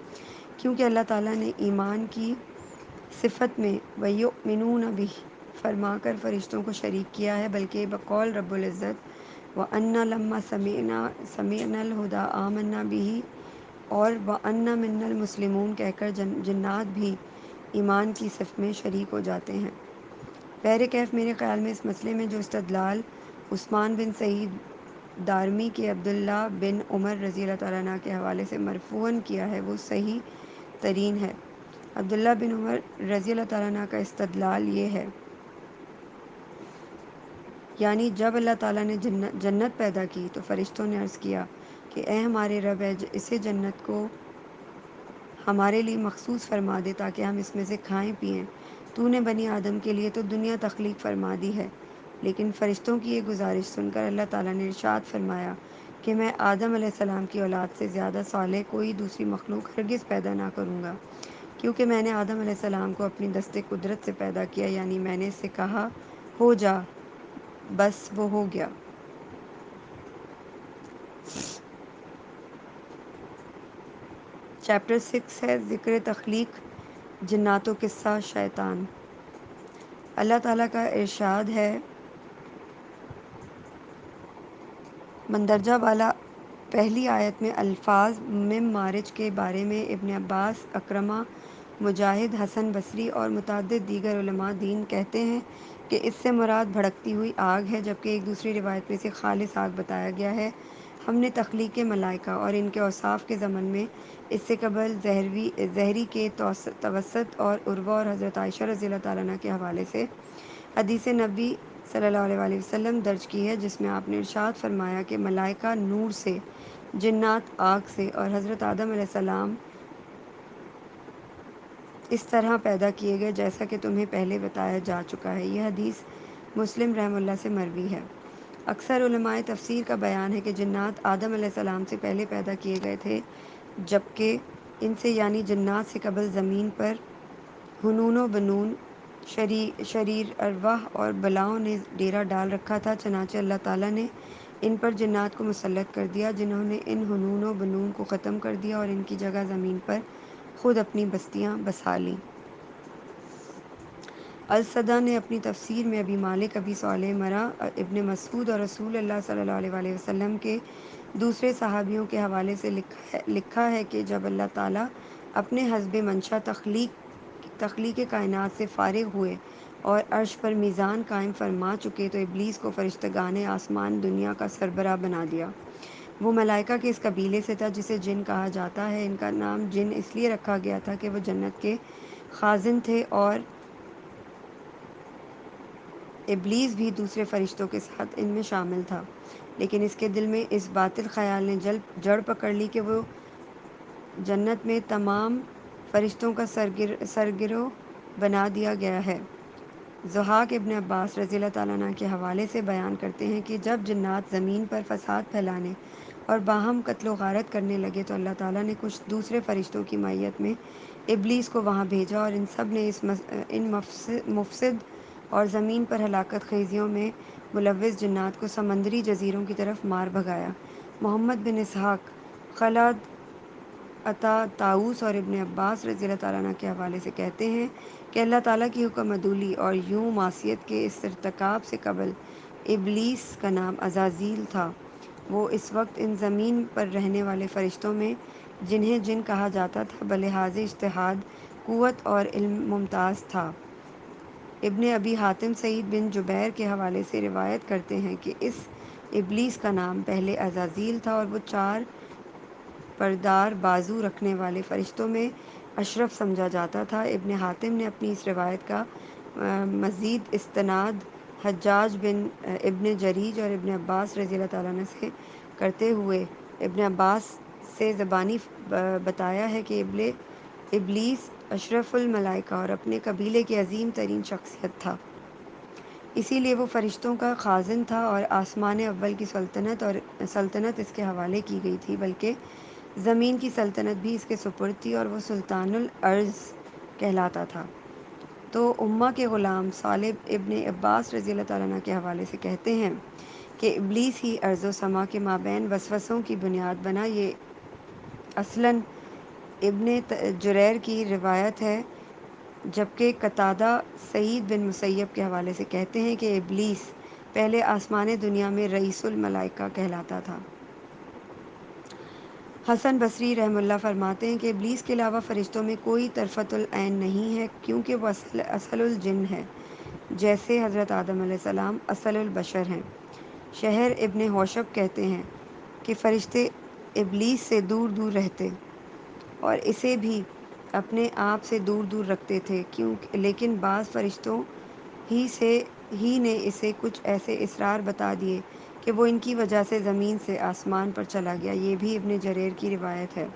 کیونکہ اللہ تعالیٰ نے ایمان کی صفت میں وَيُؤْمِنُونَ بِهِ فرما کر فرشتوں کو شریک کیا ہے، بلکہ بقول رب العزت وَأَنَّ لَمَّا سَمِعْنَا الْهُدَىٰ آمَنَّا بِهِ اور وَأَنَّ مِنَّا الْمُسْلِمُونَ کہہ کر جنات بھی ایمان کی صف میں شریک ہو جاتے ہیں۔ بہرکیف میرے خیال میں اس مسئلے میں جو استدلال عثمان بن سعید دارمی کے عبداللہ بن عمر رضی اللہ تعالیٰ عنہ کے حوالے سے مرفوعاً کیا ہے، وہ صحیح ترین ہے۔ عبداللہ بن عمر رضی اللہ تعالیٰ عنہ کا استدلال یہ ہے، یعنی جب اللہ تعالیٰ نے جنت پیدا کی تو فرشتوں نے عرض کیا کہ اے ہمارے رب، اسے جنت کو ہمارے لیے مخصوص فرما دے تاکہ ہم اس میں سے کھائیں پئیں۔ تو نے بنی آدم کے لیے تو دنیا تخلیق فرما دی ہے۔ لیکن فرشتوں کی یہ گزارش سن کر اللہ تعالیٰ نے ارشاد فرمایا کہ میں آدم علیہ السلام کی اولاد سے زیادہ صالح کوئی دوسری مخلوق ہرگز پیدا نہ کروں گا، کیونکہ میں نے آدم علیہ السلام کو اپنی دست قدرت سے پیدا کیا، یعنی میں نے اس سے کہا ہو جا، بس وہ ہو گیا۔ چیپٹر 6 ہے ذکر تخلیق جنات و قصہ شیطان۔ اللہ تعالیٰ کا ارشاد ہے مندرجہ بالا پہلی آیت میں الفاظ مم مارج کے بارے میں ابن عباس، اکرمہ، مجاہد، حسن بصری اور متعدد دیگر علماء دین کہتے ہیں کہ اس سے مراد بھڑکتی ہوئی آگ ہے، جبکہ ایک دوسری روایت میں اسے خالص آگ بتایا گیا ہے۔ ہم نے تخلیق ملائکہ اور ان کے اوصاف کے ضمن میں اس سے قبل زہری کے توسط اور عروہ اور حضرت عائشہ رضی اللہ تعالیٰ عنہ کے حوالے سے حدیث نبی صلی اللہ علیہ وآلہ وسلم درج کی ہے، جس میں آپ نے ارشاد فرمایا کہ ملائکہ نور سے، جنات آگ سے اور حضرت آدم علیہ السلام اس طرح پیدا کیے گئے جیسا کہ تمہیں پہلے بتایا جا چکا ہے۔ یہ حدیث مسلم رحمہ اللہ سے مروی ہے۔ اکثر علماء تفسیر کا بیان ہے کہ جنات آدم علیہ السلام سے پہلے پیدا کیے گئے تھے، جبکہ ان سے یعنی جنات سے قبل زمین پر حنون و بنون، شریر ارواح اور بلاؤں نے ڈیرا ڈال رکھا تھا، چنانچہ اللہ تعالیٰ نے ان پر جنات کو مسلط کر دیا، جنہوں نے ان حنون و بنون کو ختم کر دیا اور ان کی جگہ زمین پر خود اپنی بستیاں بسا لیں۔ الصدی نے اپنی تفسیر میں ابی مالک، ابی صالح مرہ، ابن مسعود اور رسول اللہ صلی اللہ علیہ وآلہ وسلم کے دوسرے صحابیوں کے حوالے سے لکھا ہے کہ جب اللہ تعالیٰ اپنے حسب منشا تخلیق کائنات سے فارغ ہوئے اور عرش پر میزان قائم فرما چکے تو ابلیس کو فرشتگان آسمان دنیا کا سربراہ بنا دیا۔ وہ ملائکہ کے اس قبیلے سے تھا جسے جن کہا جاتا ہے۔ ان کا نام جن اس لیے رکھا گیا تھا کہ وہ جنت کے خازن تھے، اور ابلیس بھی دوسرے فرشتوں کے ساتھ ان میں شامل تھا، لیکن اس کے دل میں اس باطل خیال نے جڑ پکڑ لی کہ وہ جنت میں تمام فرشتوں کا سرگرو بنا دیا گیا ہے۔ ضحاک ابن عباس رضی اللہ تعالیٰ عنہ کے حوالے سے بیان کرتے ہیں کہ جب جنات زمین پر فساد پھیلانے اور باہم قتل و غارت کرنے لگے تو اللہ تعالیٰ نے کچھ دوسرے فرشتوں کی معیت میں ابلیس کو وہاں بھیجا، اور ان سب نے ان مفسد اور زمین پر ہلاکت خیزیوں میں ملوث جنات کو سمندری جزیروں کی طرف مار بھگایا۔ محمد بن اسحاق، خلاد، عطا، طاؤس اور ابن عباس رضی اللہ تعالیٰ عنہ کے حوالے سے کہتے ہیں کہ اللہ تعالیٰ کی حکم عدولی اور یوں معصیت کے اس ارتکاب سے قبل ابلیس کا نام عزازیل تھا۔ وہ اس وقت ان زمین پر رہنے والے فرشتوں میں جنہیں جن کہا جاتا تھا بلحاظ اجتہاد، قوت اور علم ممتاز تھا۔ ابن ابی حاتم سعید بن جبیر کے حوالے سے روایت کرتے ہیں کہ اس ابلیس کا نام پہلے عزازیل تھا اور وہ چار پردار بازو رکھنے والے فرشتوں میں اشرف سمجھا جاتا تھا۔ ابن حاتم نے اپنی اس روایت کا مزید استناد حجاج بن ابن جریج اور ابن عباس رضی اللہ تعالیٰ عنہ سے کرتے ہوئے ابن عباس سے زبانی بتایا ہے کہ ابلیس اشرف الملائکہ اور اپنے قبیلے کی عظیم ترین شخصیت تھا، اسی لیے وہ فرشتوں کا خازن تھا، اور آسمان اول کی سلطنت اس کے حوالے کی گئی تھی، بلکہ زمین کی سلطنت بھی اس کے سپرد تھی اور وہ سلطان الارض کہلاتا تھا۔ تو امہ کے غلام صالح ابن عباس رضی اللہ تعالیٰ عنہ کے حوالے سے کہتے ہیں کہ ابلیس ہی ارض و سما کے مابین وسوسوں کی بنیاد بنا۔ یہ اصلاً ابن جریر کی روایت ہے، جبکہ قتادہ سعید بن مسیب کے حوالے سے کہتے ہیں کہ ابلیس پہلے آسمان دنیا میں رئیس الملائکہ کہلاتا تھا۔ حسن بصری رحمہ اللہ فرماتے ہیں کہ ابلیس کے علاوہ فرشتوں میں کوئی طرفۃ العین نہیں ہے، کیونکہ وہ اصل الجن ہے، جیسے حضرت آدم علیہ السلام اصل البشر ہیں۔ شہر ابن حوشب کہتے ہیں کہ فرشتے ابلیس سے دور دور رہتے اور اسے بھی اپنے آپ سے دور دور رکھتے تھے، لیکن بعض فرشتوں ہی نے اسے کچھ ایسے اسرار بتا دیے کہ وہ ان کی وجہ سے زمین سے آسمان پر چلا گیا۔ یہ بھی ابن جریر کی روایت ہے۔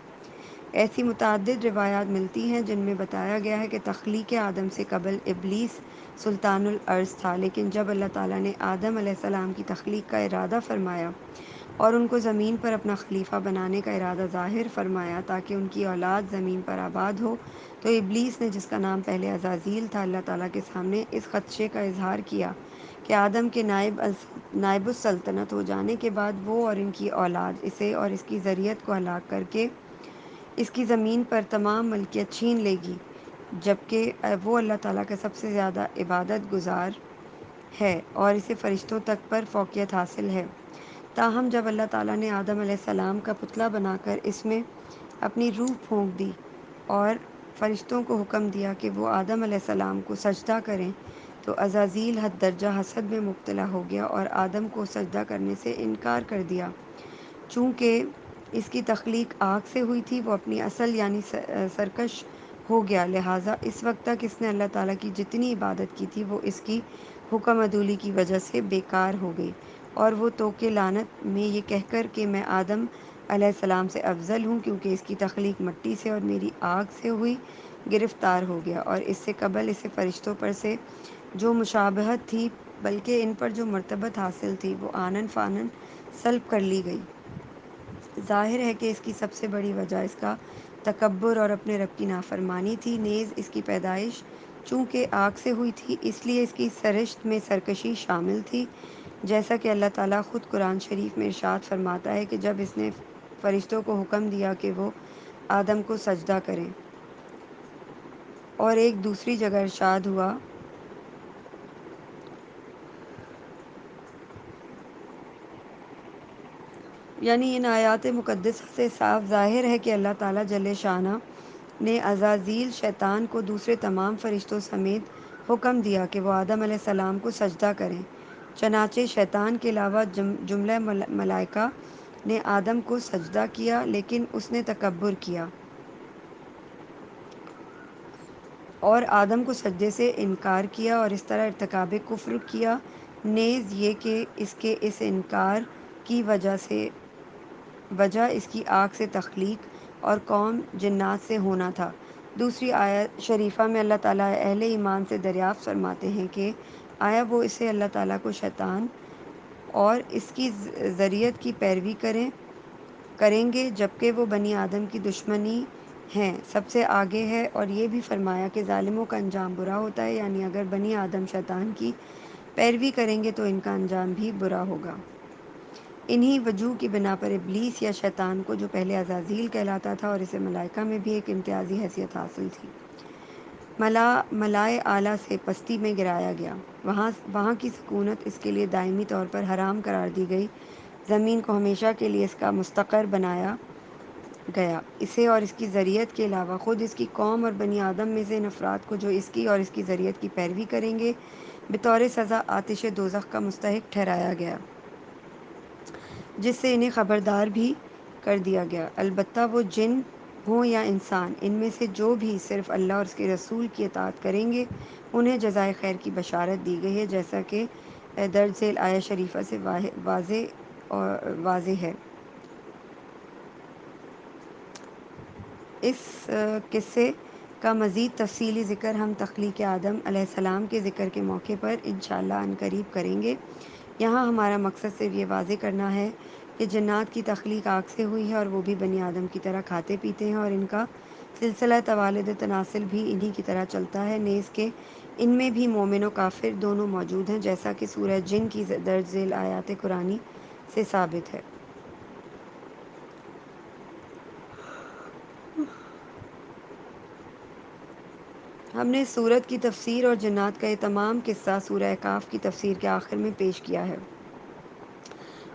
ایسی متعدد روایات ملتی ہیں جن میں بتایا گیا ہے کہ تخلیق آدم سے قبل ابلیس سلطان الارض تھا، لیکن جب اللہ تعالیٰ نے آدم علیہ السلام کی تخلیق کا ارادہ فرمایا اور ان کو زمین پر اپنا خلیفہ بنانے کا ارادہ ظاہر فرمایا تاکہ ان کی اولاد زمین پر آباد ہو، تو ابلیس نے، جس کا نام پہلے عزازیل تھا، اللہ تعالیٰ کے سامنے اس خدشے کا اظہار کیا کہ آدم کے نائب السلطنت ہو جانے کے بعد وہ اور ان کی اولاد اسے اور اس کی ذریت کو ہلاک کر کے اس کی زمین پر تمام ملکیت چھین لے گی، جبکہ وہ اللہ تعالیٰ کا سب سے زیادہ عبادت گزار ہے اور اسے فرشتوں تک پر فوقیت حاصل ہے۔ تاہم جب اللہ تعالیٰ نے آدم علیہ السلام کا پتلا بنا کر اس میں اپنی روح پھونک دی اور فرشتوں کو حکم دیا کہ وہ آدم علیہ السلام کو سجدہ کریں، تو عزازیل حد درجہ حسد میں مبتلا ہو گیا اور آدم کو سجدہ کرنے سے انکار کر دیا۔ چونکہ اس کی تخلیق آگ سے ہوئی تھی، وہ اپنی اصل یعنی سرکش ہو گیا، لہٰذا اس وقت تک اس نے اللہ تعالیٰ کی جتنی عبادت کی تھی وہ اس کی حکم عدولی کی وجہ سے بیکار ہو گئی، اور وہ توقع لعنت میں یہ کہہ کر کہ میں آدم علیہ السلام سے افضل ہوں کیونکہ اس کی تخلیق مٹی سے اور میری آگ سے ہوئی، گرفتار ہو گیا، اور اس سے قبل اسے فرشتوں پر سے جو مشابہت تھی بلکہ ان پر جو مرتبت حاصل تھی وہ آنن فانن سلب کر لی گئی۔ ظاہر ہے کہ اس کی سب سے بڑی وجہ اس کا تکبر اور اپنے رب کی نافرمانی تھی، نیز اس کی پیدائش چونکہ آگ سے ہوئی تھی اس لیے اس کی سرشت میں سرکشی شامل تھی، جیسا کہ اللہ تعالیٰ خود قرآن شریف میں ارشاد فرماتا ہے کہ جب اس نے فرشتوں کو حکم دیا کہ وہ آدم کو سجدہ کریں، اور ایک دوسری جگہ ارشاد ہوا یعنی ان آیات مقدسہ سے صاف ظاہر ہے کہ اللہ تعالیٰ جل شانہ نے عزازیل شیطان کو دوسرے تمام فرشتوں سمیت حکم دیا کہ وہ آدم علیہ السلام کو سجدہ کریں، چنانچہ شیطان کے علاوہ جملہ ملائکہ نے آدم کو سجدہ کیا، لیکن اس نے تکبر کیا اور آدم کو سجدے سے انکار کیا اور اس طرح ارتکاب کفر کیا، نیز یہ کہ اس کے اس انکار کی وجہ اس کی آگ سے تخلیق اور قوم جنات سے ہونا تھا۔ دوسری آیت شریفہ میں اللہ تعالیٰ اہل ایمان سے دریافت فرماتے ہیں کہ آیا وہ اسے اللہ تعالیٰ کو شیطان اور اس کی ذریت کی پیروی کریں گے جبکہ وہ بنی آدم کی دشمنی ہیں سب سے آگے ہے، اور یہ بھی فرمایا کہ ظالموں کا انجام برا ہوتا ہے، یعنی اگر بنی آدم شیطان کی پیروی کریں گے تو ان کا انجام بھی برا ہوگا۔ انہی وجوہ کی بنا پر ابلیس یا شیطان کو، جو پہلے عزازیل کہلاتا تھا اور اسے ملائکہ میں بھی ایک امتیازی حیثیت حاصل تھی، ملائے اعلیٰ سے پستی میں گرایا گیا، وہاں کی سکونت اس کے لیے دائمی طور پر حرام قرار دی گئی، زمین کو ہمیشہ کے لیے اس کا مستقر بنایا گیا، اسے اور اس کی ذریت کے علاوہ خود اس کی قوم اور بنی آدم میں سے ان افراد کو جو اس کی اور اس کی ذریت کی پیروی کریں گے بطور سزا آتش دوزخ کا مستحق ٹھہرایا گیا، جس سے انہیں خبردار بھی کر دیا گیا۔ البتہ وہ جن ہوں یا انسان، ان میں سے جو بھی صرف اللہ اور اس کے رسول کی اطاعت کریں گے انہیں جزائے خیر کی بشارت دی گئی ہے، جیسا کہ درج ذیل آیہ شریفہ سے واضح ہے۔ اس قصے کا مزید تفصیلی ذکر ہم تخلیق آدم علیہ السلام کے ذکر کے موقع پر انشاءاللہ عنقریب کریں گے۔ یہاں ہمارا مقصد صرف یہ واضح کرنا ہے کہ جنات کی تخلیق آگ سے ہوئی ہے اور وہ بھی بنی آدم کی طرح کھاتے پیتے ہیں، اور ان کا سلسلہ توالد تناسل بھی انہی کی طرح چلتا ہے، نیز کہ ان میں بھی مومن و کافر دونوں موجود ہیں، جیسا کہ سورہ جن کی درج ذیل آیات قرآنی سے ثابت ہے۔ ہم نے سورت کی تفسیر اور جنات کا یہ تمام قصہ سورہ کہف کی تفسیر کے آخر میں پیش کیا ہے،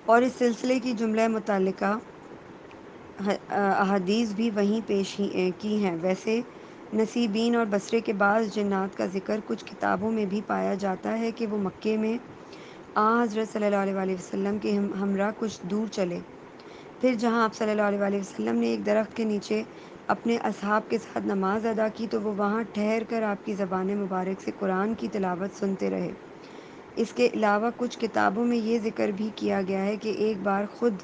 اور اس سلسلے کی جملہ متعلقہ احادیث بھی وہیں پیش کی ہیں۔ ویسے نصیبین اور بصرے کے بعض جنات کا ذکر کچھ کتابوں میں بھی پایا جاتا ہے کہ وہ مکے میں حضرت صلی اللہ علیہ وآلہ وسلم کے ہمراہ کچھ دور چلے، پھر جہاں آپ صلی اللہ علیہ وآلہ وسلم نے ایک درخت کے نیچے اپنے اصحاب کے ساتھ نماز ادا کی تو وہ وہاں ٹھہر کر آپ کی زبان مبارک سے قرآن کی تلاوت سنتے رہے۔ اس کے علاوہ کچھ کتابوں میں یہ ذکر بھی کیا گیا ہے کہ ایک بار خود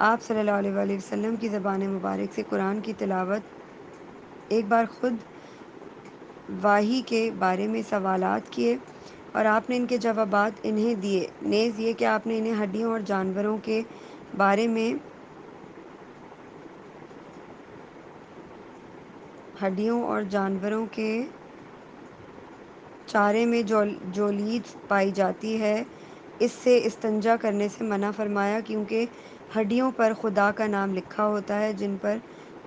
آپ صلی اللہ علیہ وآلہ وسلم کی زبان مبارک سے قرآن کی تلاوت ایک بار خود واحی کے بارے میں سوالات کیے اور آپ نے ان کے جوابات انہیں دیے، نیز یہ کہ آپ نے انہیں ہڈیوں اور جانوروں کے بارے میں چارے میں جو لید پائی جاتی ہے اس سے استنجا کرنے سے منع فرمایا، کیونکہ ہڈیوں پر خدا کا نام لکھا ہوتا ہے جن پر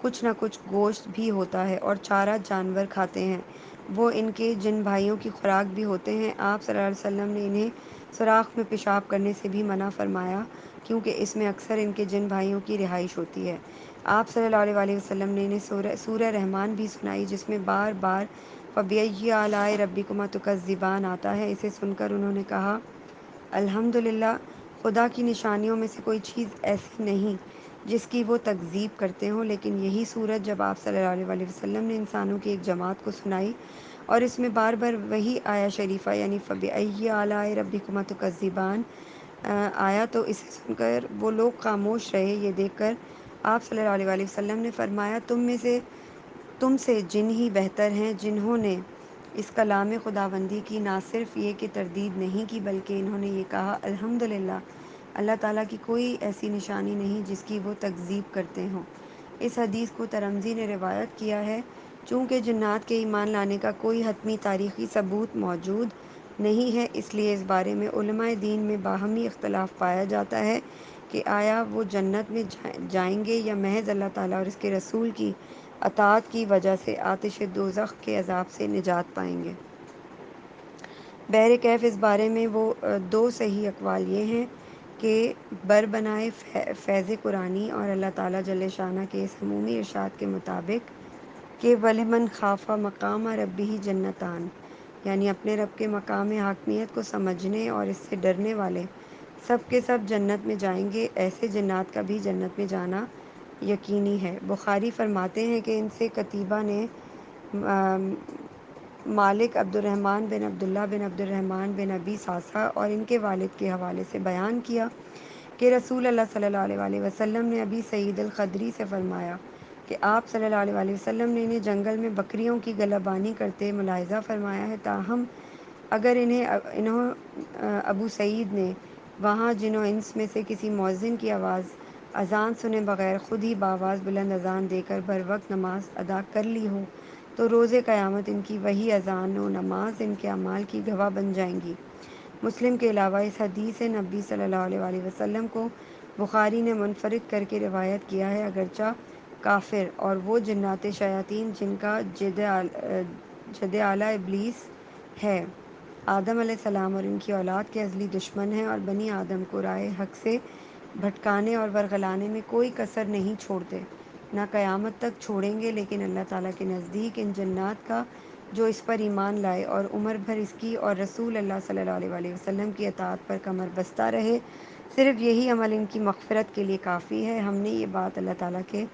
کچھ نہ کچھ گوشت بھی ہوتا ہے اور چارہ جانور کھاتے ہیں، وہ ان کے جن بھائیوں کی خوراک بھی ہوتے ہیں۔ آپ صلی اللہ علیہ وسلم نے انہیں سوراخ میں پیشاب کرنے سے بھی منع فرمایا، کیونکہ اس میں اکثر ان کے جن بھائیوں کی رہائش ہوتی ہے۔ آپ صلی اللہ علیہ وسلم نے انہیں سورہ رحمان بھی سنائی، جس میں بار بار فَبِأَيِّ آلَاءِ رَبِّكُمَا تُكَذِّبَانِ آتا ہے۔ اسے سن کر انہوں نے کہا، الحمدللہ، خدا کی نشانیوں میں سے کوئی چیز ایسی نہیں جس کی وہ تکذیب کرتے ہوں، لیکن یہی صورت جب آپ صلی اللہ علیہ وسلم نے انسانوں کی ایک جماعت کو سنائی اور اس میں بار بار وہی آیا شریفہ یعنی فَبِأَيِّ آلَاءِ رَبِّكُمَا تُكَذِّبَانِ آیا، تو اسے سن کر وہ لوگ خاموش رہے۔ یہ دیکھ کر آپ صلی اللہ علیہ وسلم نے فرمایا، تم سے جن ہی بہتر ہیں، جنہوں نے اس کلام خداوندی کی نہ صرف یہ کہ تردید نہیں کی، بلکہ انہوں نے یہ کہا، الحمدللہ، اللہ تعالیٰ کی کوئی ایسی نشانی نہیں جس کی وہ تکذیب کرتے ہوں۔ اس حدیث کو ترمذی نے روایت کیا ہے۔ چونکہ جنات کے ایمان لانے کا کوئی حتمی تاریخی ثبوت موجود نہیں ہے، اس لیے اس بارے میں علماء دین میں باہمی اختلاف پایا جاتا ہے کہ آیا وہ جنت میں جائیں گے یا محض اللہ تعالیٰ اور اس کے رسول کی اطاعت کی وجہ سے آتش دوزخ کے عذاب سے نجات پائیں گے۔ بحر کیف اس بارے میں وہ دو صحیح اقوال یہ ہیں کہ بربنائے فیض قرآنی اور اللہ تعالیٰ جل شانہ کے اس عمومی ارشاد کے مطابق کہ وَلِمَنْ خَافَ مَقَامَ رَبِّهِ جنتان، یعنی اپنے رب کے مقام حاکمیت کو سمجھنے اور اس سے ڈرنے والے سب کے سب جنت میں جائیں گے، ایسے جنات کا بھی جنت میں جانا یقینی ہے۔ بخاری فرماتے ہیں کہ ان سے قتیبہ نے مالک عبد الرحمن بن عبداللہ بن عبد الرحمن بن ابی ساسا اور ان کے والد کے حوالے سے بیان کیا کہ رسول اللہ صلی اللہ علیہ وسلم نے ابی سعید الخدری سے فرمایا کہ آپ صلی اللہ علیہ وسلم نے انہیں جنگل میں بکریوں کی گلہبانی کرتے ملاحظہ فرمایا ہے، تاہم اگر انہوں ابو سعید نے وہاں جن و انس میں سے کسی مؤذن کی آواز اذان سنے بغیر خود ہی بآواز بلند اذان دے کر بر وقت نماز ادا کر لی ہو، تو روز قیامت ان کی وہی اذان و نماز ان کے اعمال کی گواہ بن جائیں گی۔ مسلم کے علاوہ اس حدیث نبی صلی اللہ علیہ وسلم کو بخاری نے منفرد کر کے روایت کیا ہے، اگرچہ کافر اور وہ جنات شیاطین جن کا جد اعلیٰ ابلیس ہے، آدم علیہ السلام اور ان کی اولاد کے ازلی دشمن ہیں اور بنی آدم کو راہ حق سے بھٹکانے اور ورغلانے میں کوئی کسر نہیں چھوڑتے، نہ قیامت تک چھوڑیں گے، لیکن اللہ تعالیٰ کے نزدیک ان جنات کا جو اس پر ایمان لائے اور عمر بھر اس کی اور رسول اللہ صلی اللہ علیہ وسلم کی اطاعت پر کمر بستہ رہے، صرف یہی عمل ان کی مغفرت کے لیے کافی ہے۔ ہم نے یہ بات اللہ تعالیٰ کے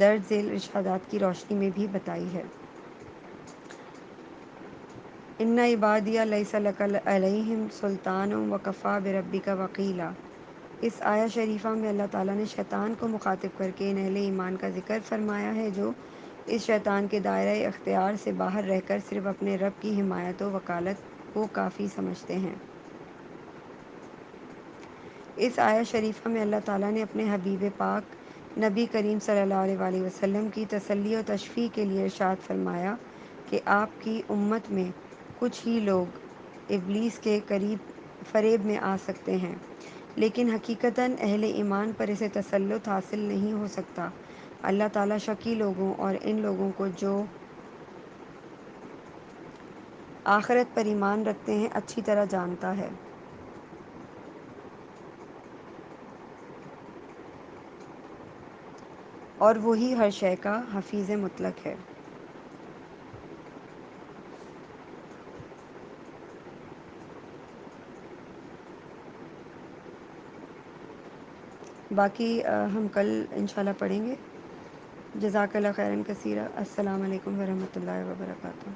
درج ذیل ارشادات کی روشنی میں بھی بتائی ہے۔ ان عبادی لیس لک علیہم سلطان وکفیٰ بربک وکیلا۔ اس آیہ شریفہ میں اللہ تعالیٰ نے شیطان کو مخاطب کر کے ان اہل ایمان کا ذکر فرمایا ہے جو اس شیطان کے دائرہ اختیار سے باہر رہ کر صرف اپنے رب کی حمایت و وکالت کو کافی سمجھتے ہیں۔ اس آیہ شریفہ میں اللہ تعالیٰ نے اپنے حبیب پاک نبی کریم صلی اللہ علیہ وسلم کی تسلی و تشفیع کے لیے ارشاد فرمایا کہ آپ کی امت میں کچھ ہی لوگ ابلیس کے فریب میں آ سکتے ہیں، لیکن حقیقتاً اہل ایمان پر اسے تسلط حاصل نہیں ہو سکتا۔ اللہ تعالیٰ شقی لوگوں اور ان لوگوں کو جو آخرت پر ایمان رکھتے ہیں اچھی طرح جانتا ہے، اور وہی ہر شے کا حفیظ مطلق ہے۔ باقی ہم کل انشاءاللہ پڑھیں گے۔ جزاک اللہ خیراً کثیرا۔ السلام علیکم ورحمۃ اللہ وبرکاتہ۔